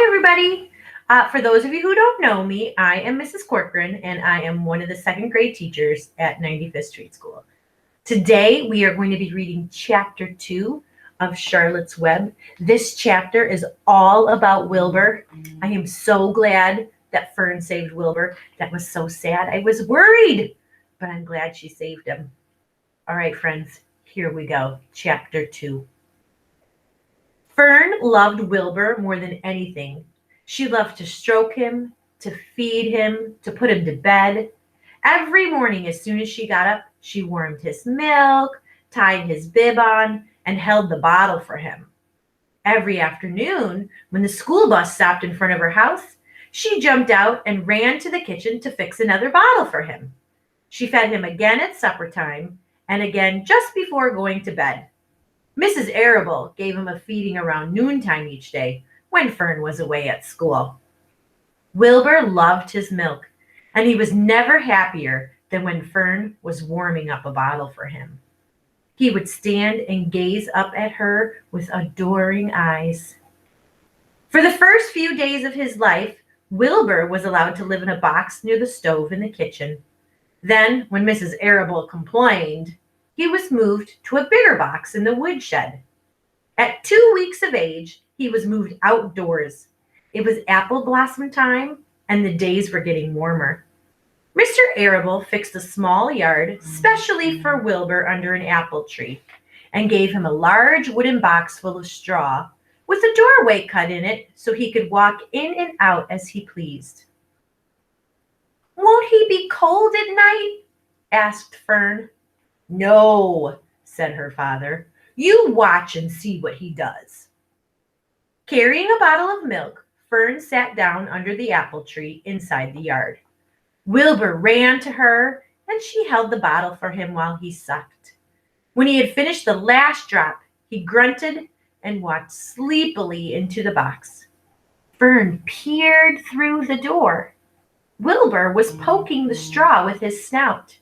everybody. For those of you who don't know me, I am Mrs. Corcoran, and I am one of the second grade teachers at 95th Street School. Today, we are going to be reading Chapter 2 of Charlotte's Web. This chapter is all about Wilbur. I am so glad that Fern saved Wilbur. That was so sad. I was worried, but I'm glad she saved him. All right, friends, here we go. Chapter 2. Fern loved Wilbur more than anything. She loved to stroke him, to feed him, to put him to bed. Every morning, as soon as she got up, she warmed his milk, tied his bib on, and held the bottle for him. Every afternoon, when the school bus stopped in front of her house, she jumped out and ran to the kitchen to fix another bottle for him. She fed him again at supper time and again just before going to bed. Mrs. Arable gave him a feeding around noontime each day when Fern was away at school. Wilbur loved his milk, and he was never happier than when Fern was warming up a bottle for him. He would stand and gaze up at her with adoring eyes. For the first few days of his life, Wilbur was allowed to live in a box near the stove in the kitchen. Then, when Mrs. Arable complained, he was moved to a bigger box in the woodshed. At 2 weeks of age, he was moved outdoors. It was apple blossom time, and the days were getting warmer. Mr. Arable fixed a small yard specially for Wilbur under an apple tree and gave him a large wooden box full of straw with a doorway cut in it so he could walk in and out as he pleased. "Won't he be cold at night?" asked Fern. "No," said her father. "You watch and see what he does." Carrying a bottle of milk, Fern sat down under the apple tree inside the yard. Wilbur ran to her, and she held the bottle for him while he sucked. When he had finished the last drop, he grunted and walked sleepily into the box. Fern peered through the door. Wilbur was poking the straw with his snout.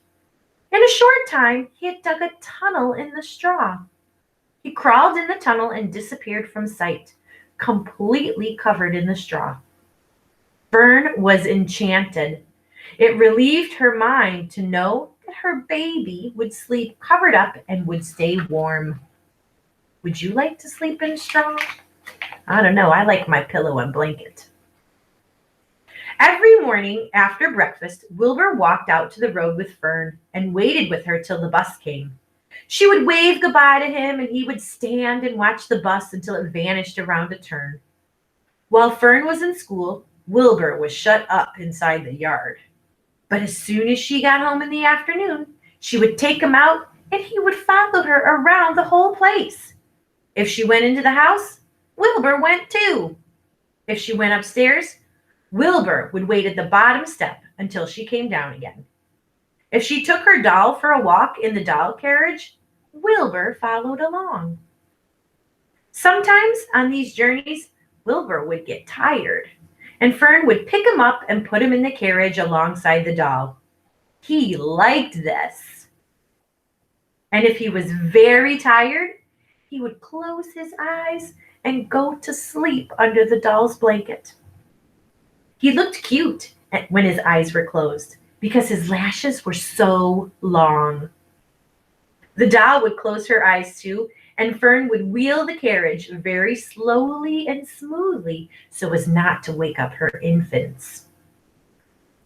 In a short time, he had dug a tunnel in the straw. He crawled in the tunnel and disappeared from sight, completely covered in the straw. Fern was enchanted. It relieved her mind to know that her baby would sleep covered up and would stay warm. Would you like to sleep in straw? I don't know. I like my pillow and blanket. Every morning after breakfast, Wilbur walked out to the road with Fern and waited with her till the bus came. She would wave goodbye to him, and he would stand and watch the bus until it vanished around a turn. While Fern was in school, Wilbur was shut up inside the yard. But as soon as she got home in the afternoon, she would take him out, and he would follow her around the whole place. If she went into the house, Wilbur went too. If she went upstairs, Wilbur would wait at the bottom step until she came down again. If she took her doll for a walk in the doll carriage, Wilbur followed along. Sometimes on these journeys, Wilbur would get tired, and Fern would pick him up and put him in the carriage alongside the doll. He liked this. And if he was very tired, he would close his eyes and go to sleep under the doll's blanket. He looked cute when his eyes were closed because his lashes were so long. The doll would close her eyes too, and Fern would wheel the carriage very slowly and smoothly so as not to wake up her infants.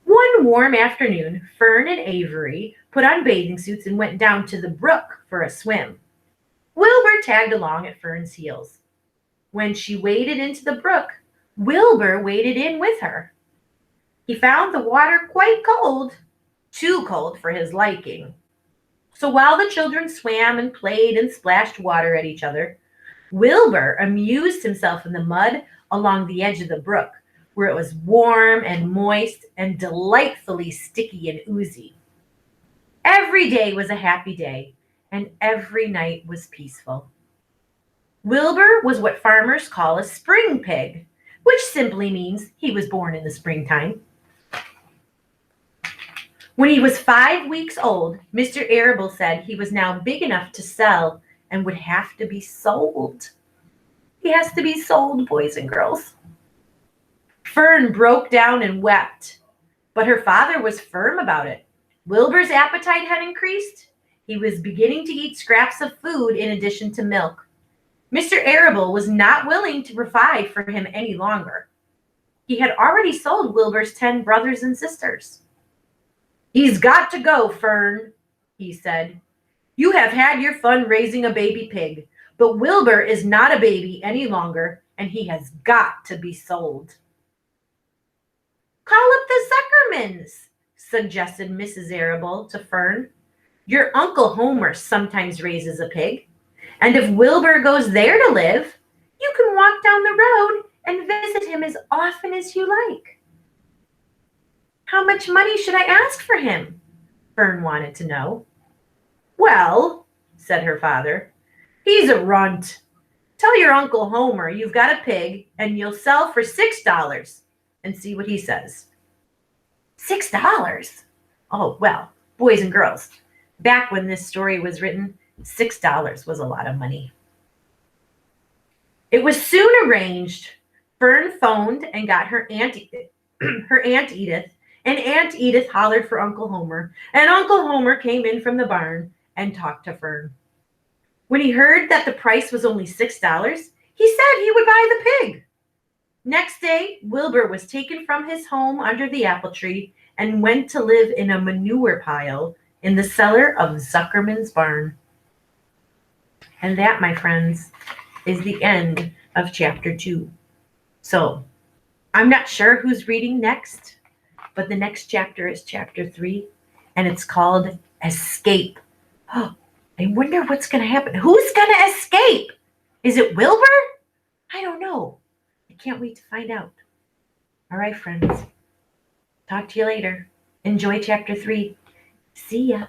One warm afternoon, Fern and Avery put on bathing suits and went down to the brook for a swim. Wilbur tagged along at Fern's heels. When she waded into the brook, Wilbur waded in with her. He found the water quite cold, too cold for his liking. So while the children swam and played and splashed water at each other, Wilbur amused himself in the mud along the edge of the brook, where it was warm and moist and delightfully sticky and oozy. Every day was a happy day, and every night was peaceful. Wilbur was what farmers call a spring pig, which simply means he was born in the springtime. When he was 5 weeks old, Mr. Arable said he was now big enough to sell and would have to be sold. He has to be sold, boys and girls. Fern broke down and wept, but her father was firm about it. Wilbur's appetite had increased. He was beginning to eat scraps of food in addition to milk. Mr. Arable was not willing to provide for him any longer. He had already sold Wilbur's 10 brothers and sisters. "He's got to go, Fern," he said. "You have had your fun raising a baby pig, but Wilbur is not a baby any longer, and he has got to be sold." "Call up the Zuckermans," suggested Mrs. Arable to Fern. "Your Uncle Homer sometimes raises a pig, and if Wilbur goes there to live, you can walk down the road and visit him as often as you like." "How much money should I ask for him?" Fern wanted to know. "Well," said her father, "he's a runt. Tell your Uncle Homer you've got a pig and you'll sell for $6 and see what he says." $6? Oh, well, boys and girls, back when this story was written, $6 was a lot of money. It was soon arranged. Fern phoned and got her Aunt Edith, and Aunt Edith hollered for Uncle Homer, and Uncle Homer came in from the barn and talked to Fern. When he heard that the price was only $6, he said he would buy the pig. Next day, Wilbur was taken from his home under the apple tree and went to live in a manure pile in the cellar of Zuckerman's barn. And that, my friends, is the end of chapter 2. So, I'm not sure who's reading next, but the next chapter is chapter 3, and it's called Escape. Oh, I wonder what's going to happen. Who's going to escape? Is it Wilbur? I don't know. I can't wait to find out. All right, friends. Talk to you later. Enjoy chapter 3. See ya.